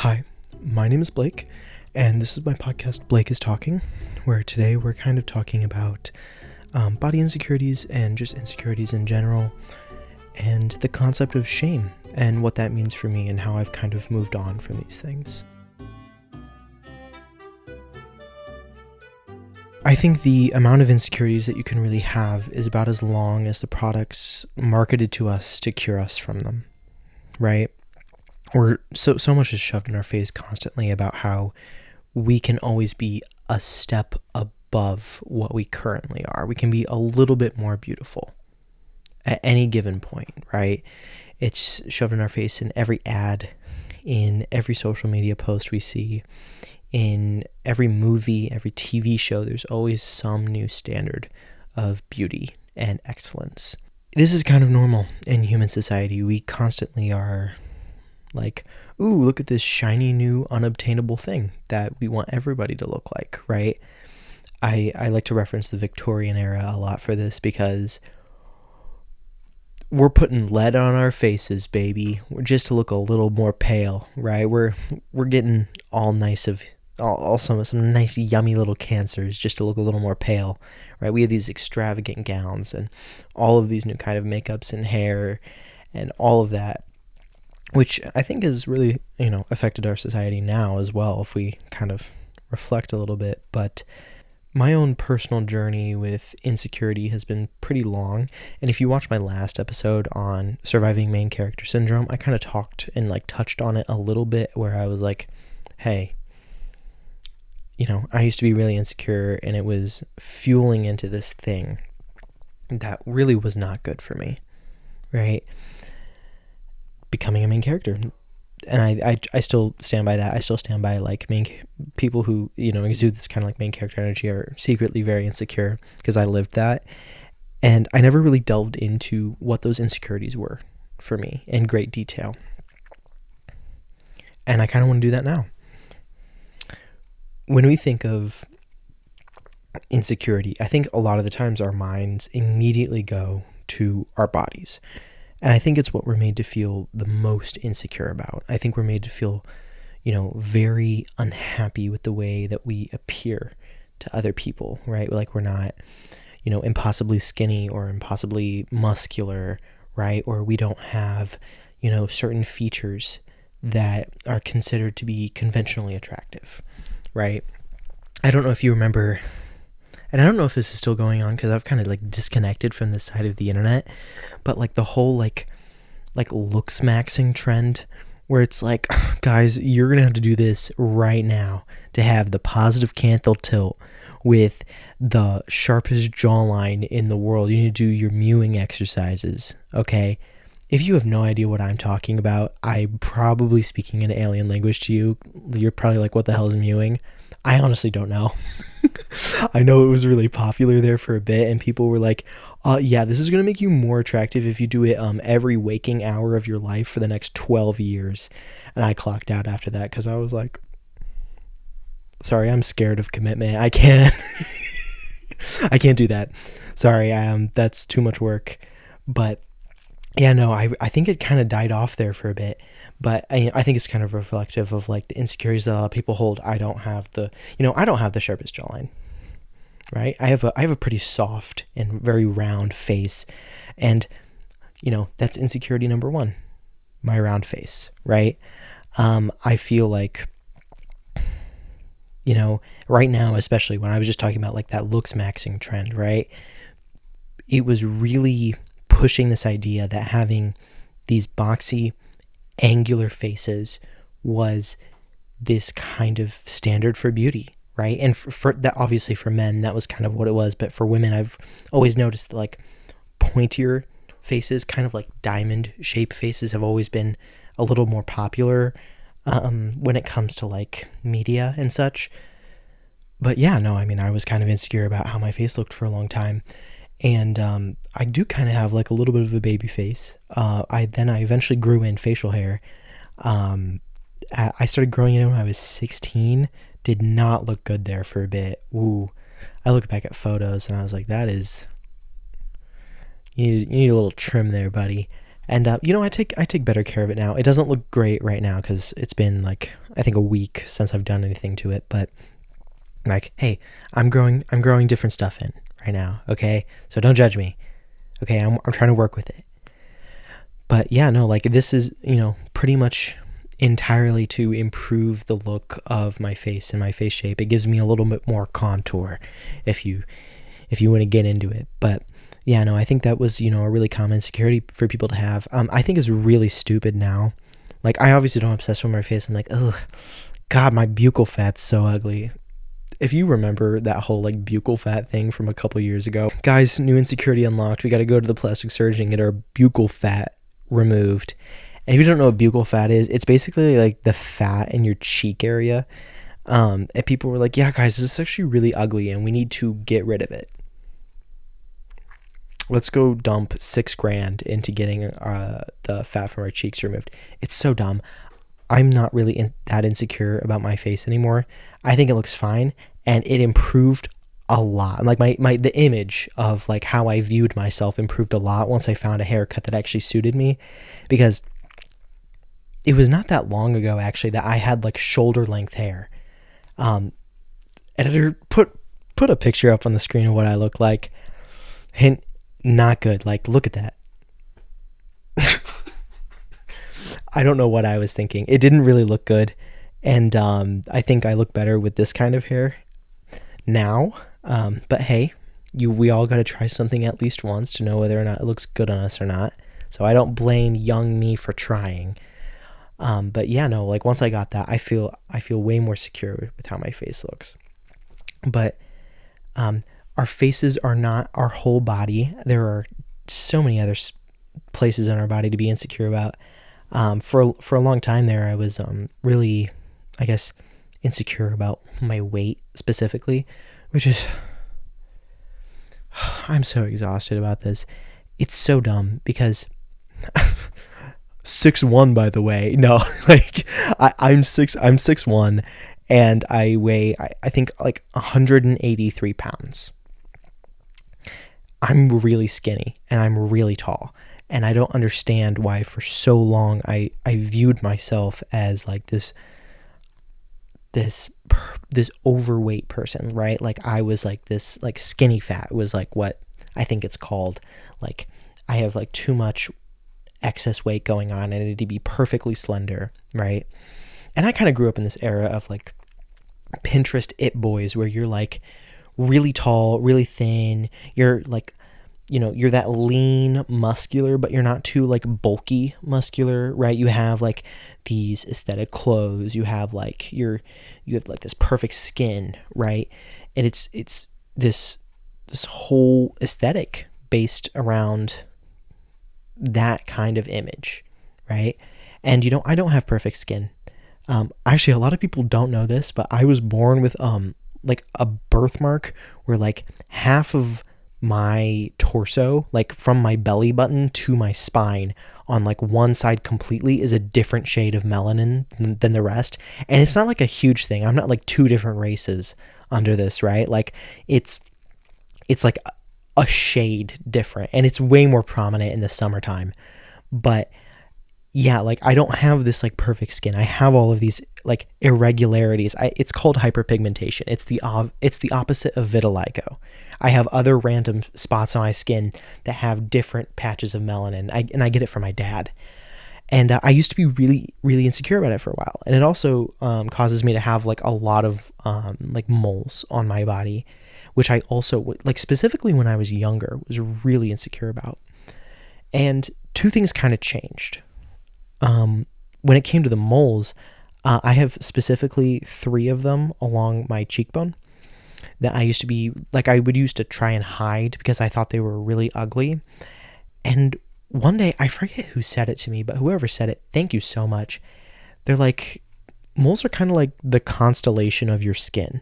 Hi, my name is Blake, and this is my podcast, Blake is Talking, where today we're kind of talking about body insecurities and just insecurities in general, and the concept of shame and what that means for me and how I've kind of moved on from these things. I think the amount of insecurities that you can really have is about as long as the products marketed to us to cure us from them, right? So much is shoved in our face constantly about how we can always be a step above what we currently are. We can be a little bit more beautiful at any given point, right? It's shoved in our face in every ad, in every social media post we see, in every movie, every TV show. There's always some new standard of beauty and excellence. This is kind of normal in human society. We constantly are like, ooh, look at this shiny new unobtainable thing that we want everybody to look like, right? I like to reference the Victorian era a lot for this because we're putting lead on our faces, baby. We're just to look a little more pale, right? We're getting all nice of all some nice yummy little cancers just to look a little more pale, right? We have these extravagant gowns and all of these new kind of makeups and hair and all of that, which I think has really, affected our society now as well, if we kind of reflect a little bit. But my own personal journey with insecurity has been pretty long. And if you watch my last episode on surviving main character syndrome, I kind of talked and touched on it a little bit, where I was like, hey, I used to be really insecure, and it was fueling into this thing that really was not good for me, right? Becoming a main character. And I still stand by that. I still stand by people who, exude this kind of main character energy are secretly very insecure, because I lived that. And I never really delved into what those insecurities were for me in great detail. And I kind of want to do that now. When we think of insecurity, I think a lot of the times our minds immediately go to our bodies. And I think it's what we're made to feel the most insecure about. I think we're made to feel, very unhappy with the way that we appear to other people, right? Like we're not, impossibly skinny or impossibly muscular, right? Or we don't have, certain features that are considered to be conventionally attractive, right? I don't know if you remember, and I don't know if this is still going on because I've kind of disconnected from this side of the internet, but the whole looks maxing trend, where it's like, guys, you're gonna have to do this right now to have the positive canthal tilt with the sharpest jawline in the world. You need to do your mewing exercises, okay? If you have no idea what I'm talking about, I'm probably speaking an alien language to you. You're probably like, what the hell is mewing? I honestly don't know. I know it was really popular there for a bit, and people were like, yeah, this is going to make you more attractive if you do it every waking hour of your life for the next 12 years. And I clocked out after that because I was like, sorry, I'm scared of commitment. I can't do that. Sorry, that's too much work. But yeah, no, I think it kind of died off there for a bit. But I think it's kind of reflective of the insecurities that a lot of people hold. I don't have the sharpest jawline, right? I have a pretty soft and very round face, and that's insecurity number one, my round face, right? I feel like, right now, especially when I was just talking about that looks maxing trend, right? It was really pushing this idea that having these boxy, angular faces was this kind of standard for beauty, right? And for that, obviously for men, that was kind of what it was. But for women, I've always noticed that pointier faces, kind of diamond shaped faces, have always been a little more popular when it comes to media and such. But yeah, no, I was kind of insecure about how my face looked for a long time. And I do kind of have a little bit of a baby face. I eventually grew in facial hair. I started growing it in when I was 16. Did not look good there for a bit. Ooh, I look back at photos and I was like, that is, you need a little trim there, buddy. And I take better care of it now. It doesn't look great right now because it's been like I think a week since I've done anything to it. But like, hey, I'm growing different stuff in right now. Okay, so don't judge me. Okay, I'm trying to work with it. But yeah, no, like this is pretty much entirely to improve the look of my face and my face shape. It gives me a little bit more contour, if you want to get into it. But yeah, no, I think that was a really common insecurity for people to have. I think it's really stupid now. Like I obviously don't obsess with my face. I'm like, oh God, my buccal fat's so ugly. If you remember that whole like buccal fat thing from a couple years ago, guys, new insecurity unlocked. We got to go to the plastic surgeon and get our buccal fat removed. And if you don't know what buccal fat is, it's basically like the fat in your cheek area. And people were like, yeah, guys, this is actually really ugly and we need to get rid of it. Let's go dump $6,000 into getting the fat from our cheeks removed. It's so dumb. I'm not really that insecure about my face anymore. I think it looks fine, and it improved a lot. Like the image of like how I viewed myself improved a lot once I found a haircut that actually suited me, because it was not that long ago actually that I had like shoulder length hair. Editor, put a picture up on the screen of what I look like. Hint, not good. Like, look at that. I don't know what I was thinking. It didn't really look good. And I think I look better with this kind of hair now. But hey, we all got to try something at least once to know whether or not it looks good on us or not. So I don't blame young me for trying. But yeah, no, like once I got that, I feel way more secure with how my face looks. But our faces are not our whole body. There are so many other places in our body to be insecure about. For a long time there, I was really, I guess, insecure about my weight specifically, which is, I'm so exhausted about this. It's so dumb because 6'1", by the way. No, like I'm 6'1", and I weigh I think like 183 pounds. I'm really skinny and I'm really tall. And I don't understand why for so long I viewed myself as like this overweight person, right? Like I was like this, like skinny fat was like what I think it's called. Like I have like too much excess weight going on and I need to be perfectly slender, right? And I kind of grew up in this era of like Pinterest it boys where you're like really tall, really thin, you're like, you're that lean muscular, but you're not too like bulky muscular, right? You have like these aesthetic clothes, you have like you have like this perfect skin, right? And it's this whole aesthetic based around that kind of image, right? And I don't have perfect skin. Actually, a lot of people don't know this, but I was born with like a birthmark where like half of my torso, like from my belly button to my spine on like one side completely, is a different shade of melanin than the rest. And it's not like a huge thing. I'm not like two different races under this, right? Like it's like a shade different, and it's way more prominent in the summertime. But yeah, like I don't have this like perfect skin. I have all of these like irregularities. It's called hyperpigmentation. It's the opposite of vitiligo. I have other random spots on my skin that have different patches of melanin. I get it from my dad. And I used to be really, really insecure about it for a while. And it also causes me to have like a lot of like moles on my body, which I also, like specifically when I was younger, was really insecure about. And two things kind of changed. When it came to the moles, I have specifically 3 of them along my cheekbone that I used to be, like I would used to try and hide because I thought they were really ugly. And one day, I forget who said it to me, but whoever said it, thank you so much. They're like, moles are kind of like the constellation of your skin.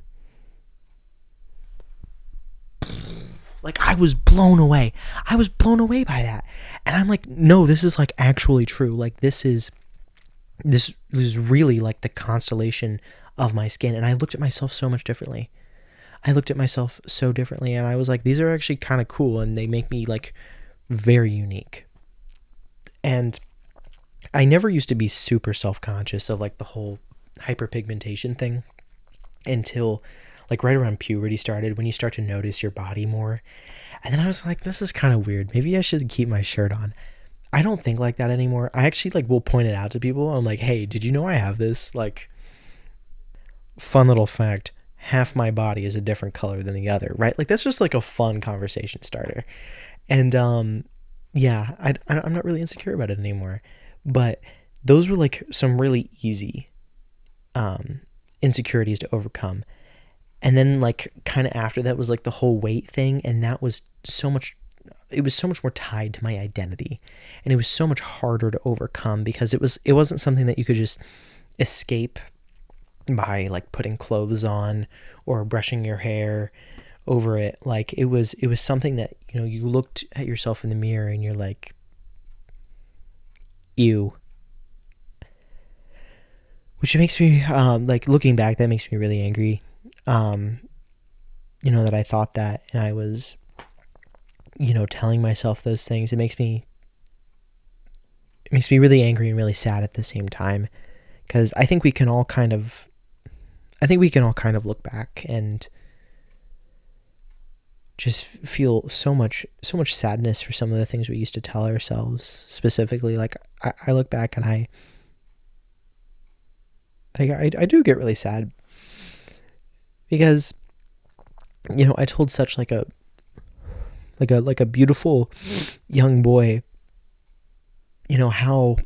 Like I was blown away. I was blown away by that. And I'm like, no, this is like actually true. Like this is really like the constellation of my skin. And I looked at myself so much differently. And I was like, these are actually kind of cool and they make me like very unique. And I never used to be super self-conscious of like the whole hyperpigmentation thing until like right around puberty started, when you start to notice your body more. And then I was like, this is kind of weird. Maybe I should keep my shirt on. I don't think like that anymore. I actually like will point it out to people. I'm like, hey, did you know I have this? Like, fun little fact, half my body is a different color than the other, right? Like, that's just like a fun conversation starter. And yeah, I'm not really insecure about it anymore. But those were like some really easy insecurities to overcome. And then like kind of after that was like the whole weight thing, and that was so much, it was so much more tied to my identity, and it was so much harder to overcome because it wasn't something that you could just escape by like putting clothes on or brushing your hair over it. Like it was something that, you know, you looked at yourself in the mirror and you're like, ew. Which makes me like, looking back, that makes me really angry. You know, that I thought that, and I was, you know, telling myself those things. It makes me really angry and really sad at the same time, because I think we can all kind of look back and just feel so much sadness for some of the things we used to tell ourselves. Specifically, like I look back and I do get really sad, because, you know, I told such like a beautiful young boy, you know, how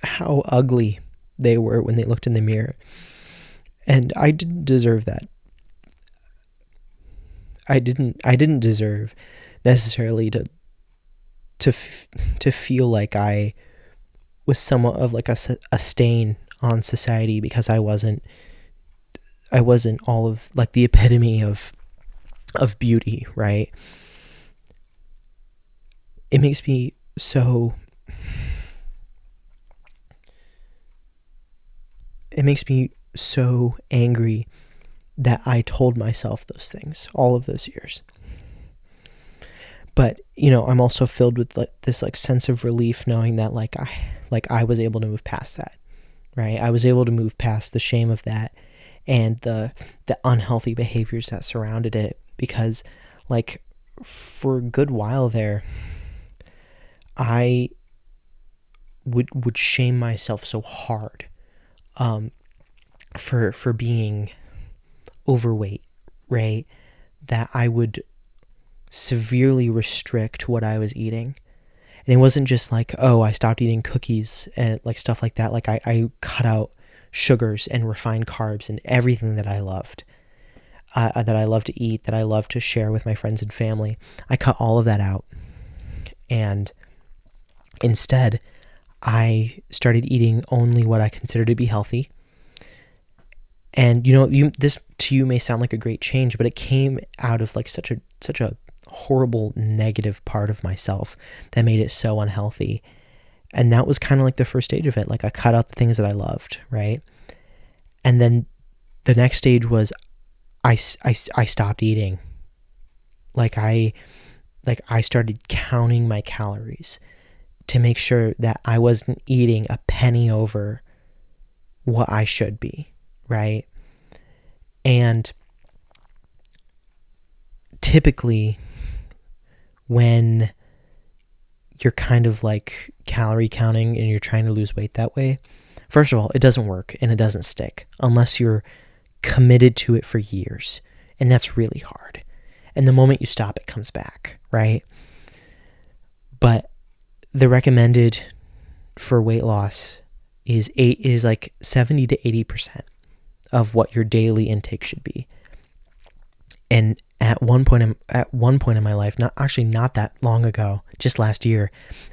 ugly they were when they looked in the mirror. And I didn't deserve that. I didn't deserve necessarily to feel like I was somewhat of like a stain on society, because I wasn't all of like the epitome of beauty, right? It makes me so angry that I told myself those things all of those years. But, you know, I'm also filled with like this like sense of relief knowing that I was able to move past that, right? I was able to move past the shame of that and the unhealthy behaviors that surrounded it, because like for a good while there, I would shame myself so hard for being overweight, right? That I would severely restrict what I was eating. And it wasn't just like, oh, I stopped eating cookies and like stuff like that. Like I cut out sugars and refined carbs and everything that I loved, that I love to eat, that I love to share with my friends and family. I cut all of that out. And instead, I started eating only what I consider to be healthy. And, you know, this to you may sound like a great change, but it came out of like such a horrible negative part of myself that made it so unhealthy. And that was kind of like the first stage of it. Like I cut out the things that I loved, right? And then the next stage was I stopped eating. Like I started counting my calories to make sure that I wasn't eating a penny over what I should be, right? And typically when you're kind of like calorie counting and you're trying to lose weight that way, first of all, it doesn't work and it doesn't stick unless you're committed to it for years. And that's really hard. And the moment you stop, it comes back, right? But the recommended for weight loss is like 70 to 80% of what your daily intake should be. And at one point in my life, not that long ago, just last year,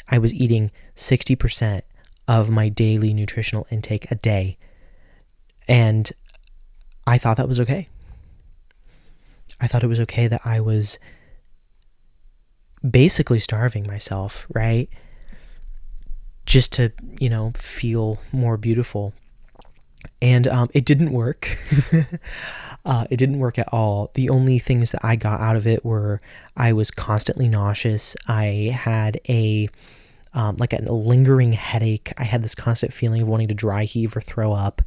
I was eating 60% of my daily nutritional intake a day. And I thought that was okay. I thought it was okay that I was basically starving myself, right? Just to, you know, feel more beautiful. And it didn't work. It didn't work at all. The only things that I got out of it were I was constantly nauseous. I had a like a lingering headache. I had this constant feeling of wanting to dry heave or throw up.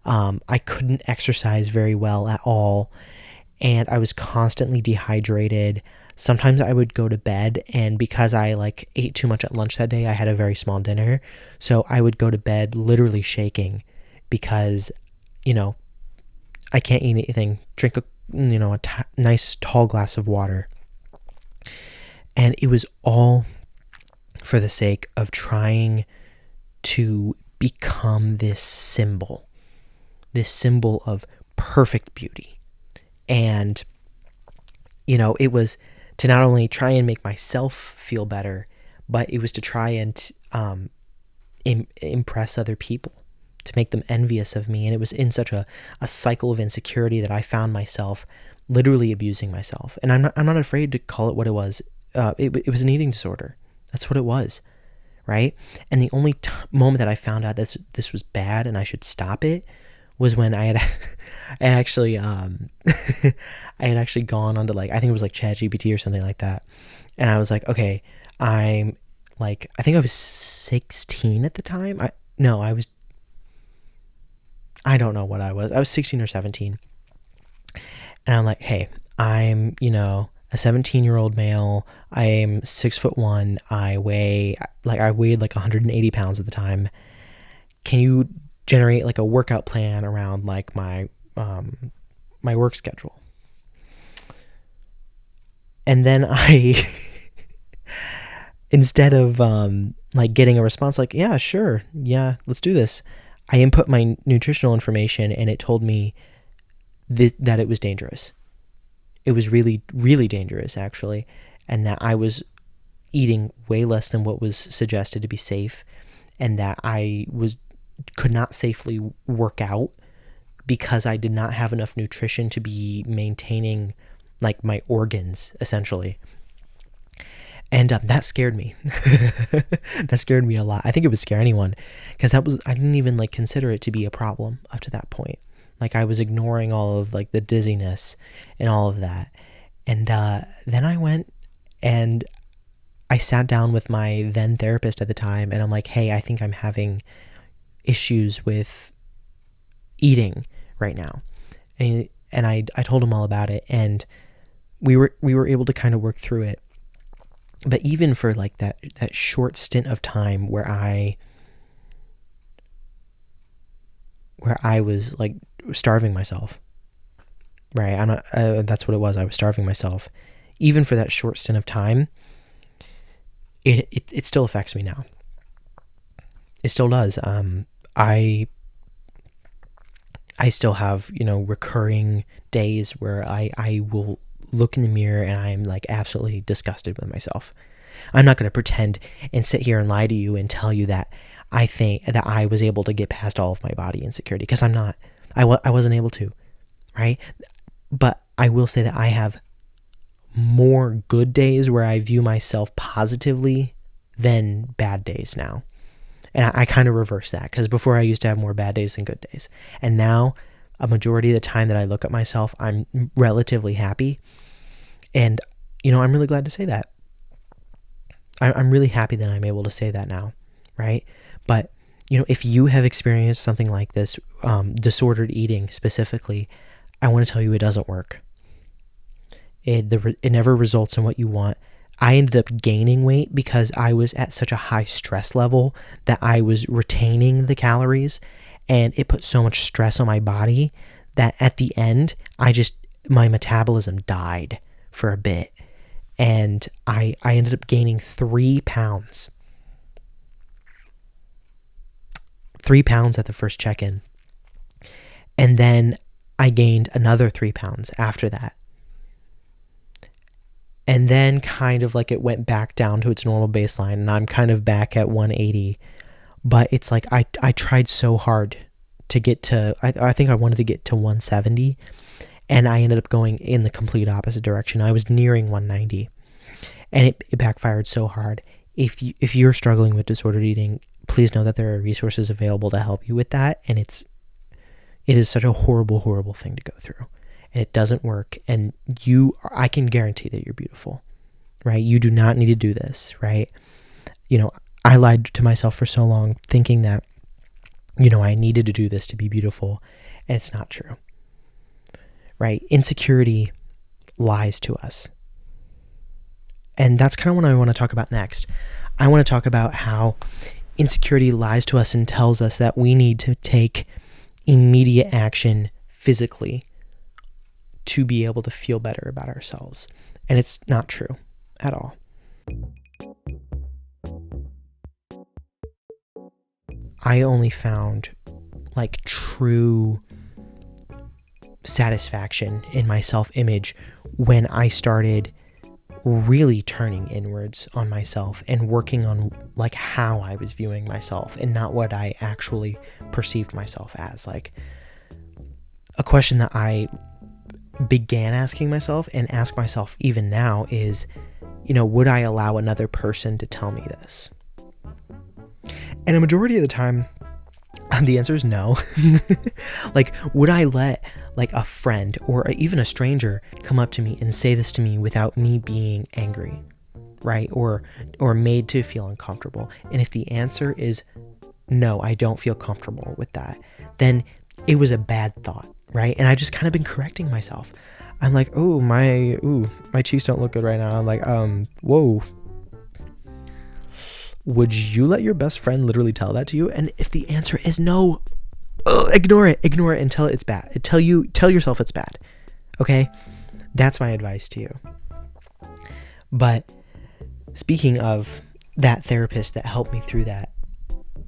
I couldn't exercise very well at all, and I was constantly dehydrated. Sometimes I would go to bed, and because I like ate too much at lunch that day, I had a very small dinner. So I would go to bed literally shaking because, you know, I can't eat anything, drink a nice tall glass of water. And it was all for the sake of trying to become this symbol of perfect beauty. And, it was to not only try and make myself feel better, but it was to try and impress other people, to make them envious of me. And it was in such a cycle of insecurity that I found myself literally abusing myself. And I'm not afraid to call it what it was. It was an eating disorder. That's what it was, right? And the only moment that I found out that this was bad and I should stop it was when I had I had actually gone onto, like, I think it was like ChatGPT or something like that. And I was like, okay, I think I was 16 at the time. I don't know what I was. I was 16 or 17. And I'm like, hey, I'm, a 17-year-old male. I am 6'1". I weighed like 180 pounds at the time. Can you generate like a workout plan around like my work schedule? And then I, instead of like getting a response like, yeah, sure, yeah, let's do this, I input my nutritional information and it told me that it was dangerous. It was really, really dangerous, actually, and that I was eating way less than what was suggested to be safe, and that I could not safely work out because I did not have enough nutrition to be maintaining like my organs, essentially. And that scared me. That scared me a lot. I think it would scare anyone, because I didn't even like consider it to be a problem up to that point. Like, I was ignoring all of like the dizziness and all of that. And then I went and I sat down with my then therapist at the time, and I'm like, hey, I think I'm having issues with eating right now. And I told him all about it, and we were able to kind of work through it. But even for like that short stint of time where I was like starving myself, right? I'm not. That's what it was. I was starving myself. Even for that short stint of time, it still affects me now. It still does. I still have, recurring days where I will look in the mirror and I'm like absolutely disgusted with myself. I'm not going to pretend and sit here and lie to you and tell you that I think that I was able to get past all of my body insecurity, because I'm not. I wasn't able to, right? But I will say that I have more good days where I view myself positively than bad days now. And I kind of reverse that, because before I used to have more bad days than good days. And now a majority of the time that I look at myself, I'm relatively happy. And, I'm really glad to say that. I'm really happy that I'm able to say that now, right? But, if you have experienced something like this, disordered eating specifically, I want to tell you it doesn't work. It never results in what you want. I ended up gaining weight because I was at such a high stress level that I was retaining the calories, and it put so much stress on my body that at the end, my metabolism died for a bit, and I ended up gaining 3 pounds. 3 pounds at the first check-in. And then I gained another 3 pounds after that. And then kind of like it went back down to its normal baseline, and I'm kind of back at 180. But it's like I tried so hard to get to, I think I wanted to get to 170, and I ended up going in the complete opposite direction. I was nearing 190, and it backfired so hard. If you're struggling with disordered eating, please know that there are resources available to help you with that, and it is such a horrible, horrible thing to go through. And it doesn't work, and I can guarantee that you're beautiful, right? You do not need to do this, right? I lied to myself for so long thinking that, you know, I needed to do this to be beautiful, and it's not true, right? Insecurity lies to us. And that's kind of what I want to talk about next. I want to talk about how insecurity lies to us and tells us that we need to take immediate action physically to be able to feel better about ourselves. And it's not true at all. I only found like true satisfaction in my self-image when I started really turning inwards on myself and working on like how I was viewing myself and not what I actually perceived myself as. Like, a question that I began asking myself and ask myself even now is, you know, would I allow another person to tell me this? And a majority of the time, the answer is no. Like, would I let like a friend or even a stranger come up to me and say this to me without me being angry, right? Or made to feel uncomfortable? And if the answer is no, I don't feel comfortable with that, then it was a bad thought, right? And I just kind of been correcting myself. I'm like, my cheeks don't look good right now. I'm like, whoa. Would you let your best friend literally tell that to you? And if the answer is no, ignore it and tell it it's bad. Tell yourself it's bad. Okay? That's my advice to you. But speaking of that therapist that helped me through that,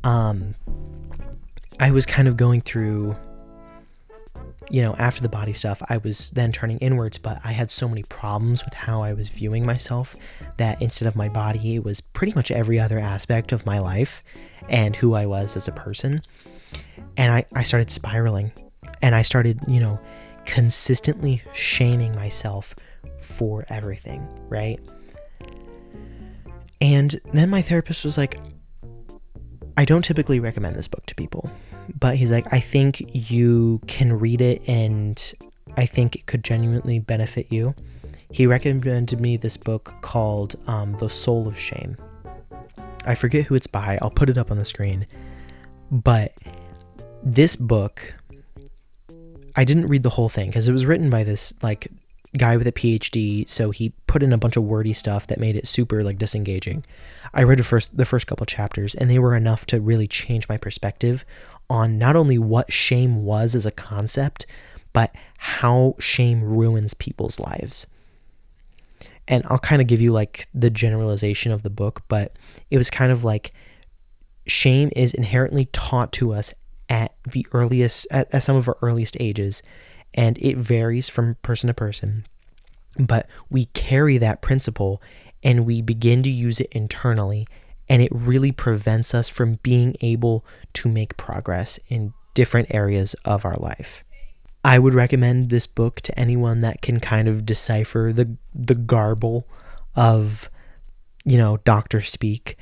I was kind of going through, you know, after the body stuff, I was then turning inwards, but I had so many problems with how I was viewing myself that instead of my body, it was pretty much every other aspect of my life and who I was as a person. And I started spiraling, and I started, you know, consistently shaming myself for everything, right? And then my therapist was like, I don't typically recommend this book to people, but he's like, I think you can read it and I think it could genuinely benefit you. He recommended me this book called The Soul of Shame. I forget who it's by. I'll put it up on the screen. But this book, I didn't read the whole thing because it was written by this like guy with a PhD, so he put in a bunch of wordy stuff that made it super like disengaging. I read the first couple chapters, and they were enough to really change my perspective on not only what shame was as a concept, but how shame ruins people's lives. And I'll kind of give you like the generalization of the book, but it was kind of like shame is inherently taught to us at some of our earliest ages, and it varies from person to person, but we carry that principle and we begin to use it internally, and it really prevents us from being able to make progress in different areas of our life. I would recommend this book to anyone that can kind of decipher the garble of, you know, doctor speak.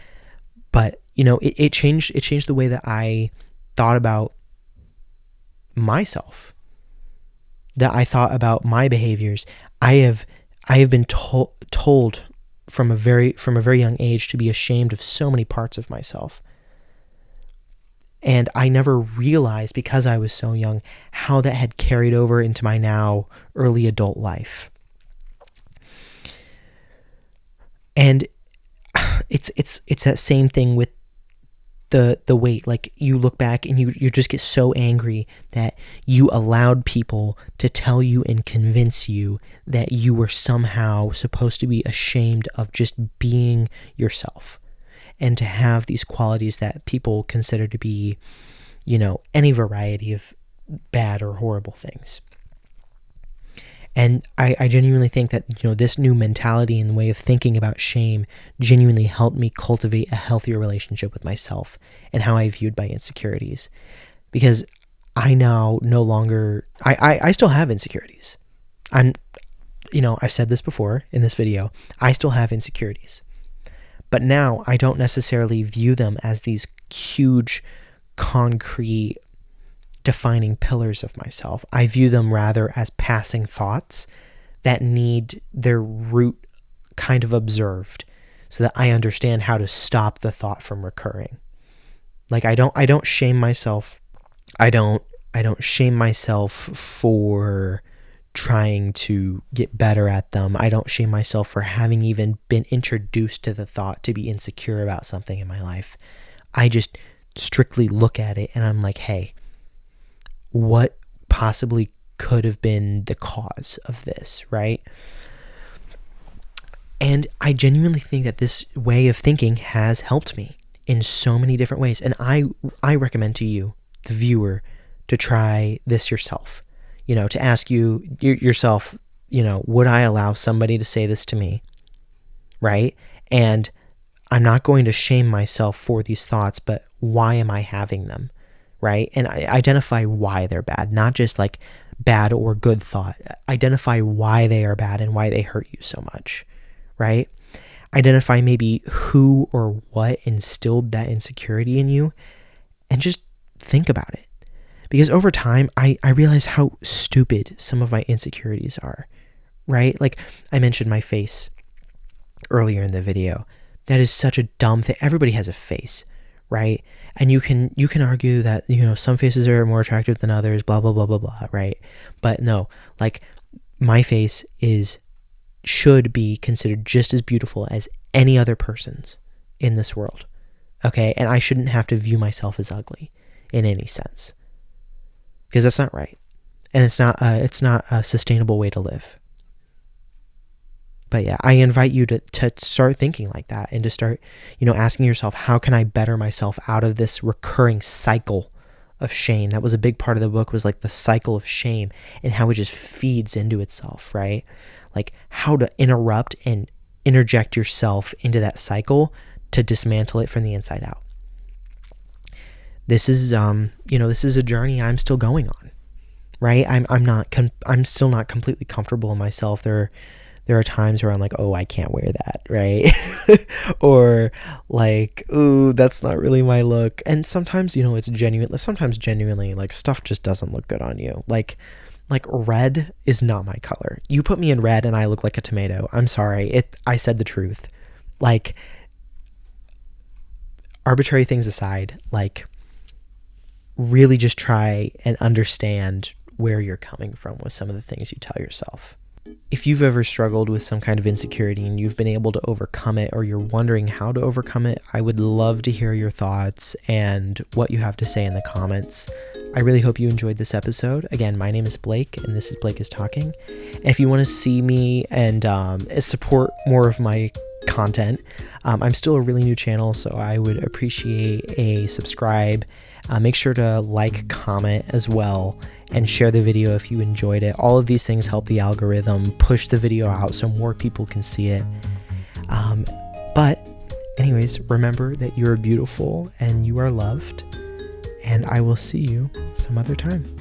But, you know, it changed the way that I thought about myself, that I thought about my behaviors. I have been told from a very young age to be ashamed of so many parts of myself. And I never realized, because I was so young, how that had carried over into my now early adult life. And it's that same thing with the weight. Like, you look back and you just get so angry that you allowed people to tell you and convince you that you were somehow supposed to be ashamed of just being yourself, and to have these qualities that people consider to be, you know, any variety of bad or horrible things. And I genuinely think that, you know, this new mentality and way of thinking about shame genuinely helped me cultivate a healthier relationship with myself and how I viewed my insecurities. Because I now no longer, I still have insecurities. I've said this before in this video, I still have insecurities. But now I don't necessarily view them as these huge, concrete, defining pillars of myself. I view them rather as passing thoughts that need their root kind of observed, so that I understand how to stop the thought from recurring. Like I don't shame myself. I don't shame myself for trying to get better at them. I don't shame myself for having even been introduced to the thought to be insecure about something in my life. I just strictly look at it and I'm like, hey, what possibly could have been the cause of this, right? And I genuinely think that this way of thinking has helped me in so many different ways. And I recommend to you, the viewer, to try this yourself. To ask yourself, would I allow somebody to say this to me, right? And I'm not going to shame myself for these thoughts, but why am I having them, right? And I identify why they're bad, not just like bad or good thought. Identify why they are bad and why they hurt you so much, right? Identify maybe who or what instilled that insecurity in you and just think about it. Because over time, I realize how stupid some of my insecurities are, right? Like I mentioned my face earlier in the video. That is such a dumb thing. Everybody has a face, right? And you can argue that, some faces are more attractive than others, blah, blah, blah, blah, blah, right? But no, like my face should be considered just as beautiful as any other person's in this world, okay? And I shouldn't have to view myself as ugly in any sense. Because that's not right. And it's not a sustainable way to live. But yeah, I invite you to start thinking like that and to start, asking yourself, how can I better myself out of this recurring cycle of shame? That was a big part of the book, was like the cycle of shame and how it just feeds into itself, right? Like how to interrupt and interject yourself into that cycle to dismantle it from the inside out. This is, this is a journey I'm still going on, right? I'm still not completely comfortable in myself. There are times where I'm like, oh, I can't wear that, right? Or like, ooh, that's not really my look. And sometimes, it's genuine. Sometimes genuinely, like stuff just doesn't look good on you. Like red is not my color. You put me in red and I look like a tomato. I'm sorry. I said the truth. Like, arbitrary things aside, like, really just try and understand where you're coming from with some of the things you tell yourself. If you've ever struggled with some kind of insecurity and you've been able to overcome it, or you're wondering how to overcome it, I would love to hear your thoughts and what you have to say in the comments. I really hope you enjoyed this episode. Again, my name is Blake, and this is Blake is Talking. And if you want to see me and support more of my content, I'm still a really new channel, so I would appreciate a subscribe. Make sure to like, comment as well, and share the video if you enjoyed it. All of these things help the algorithm push the video out so more people can see it. But anyways, remember that you're beautiful and you are loved, and I will see you some other time.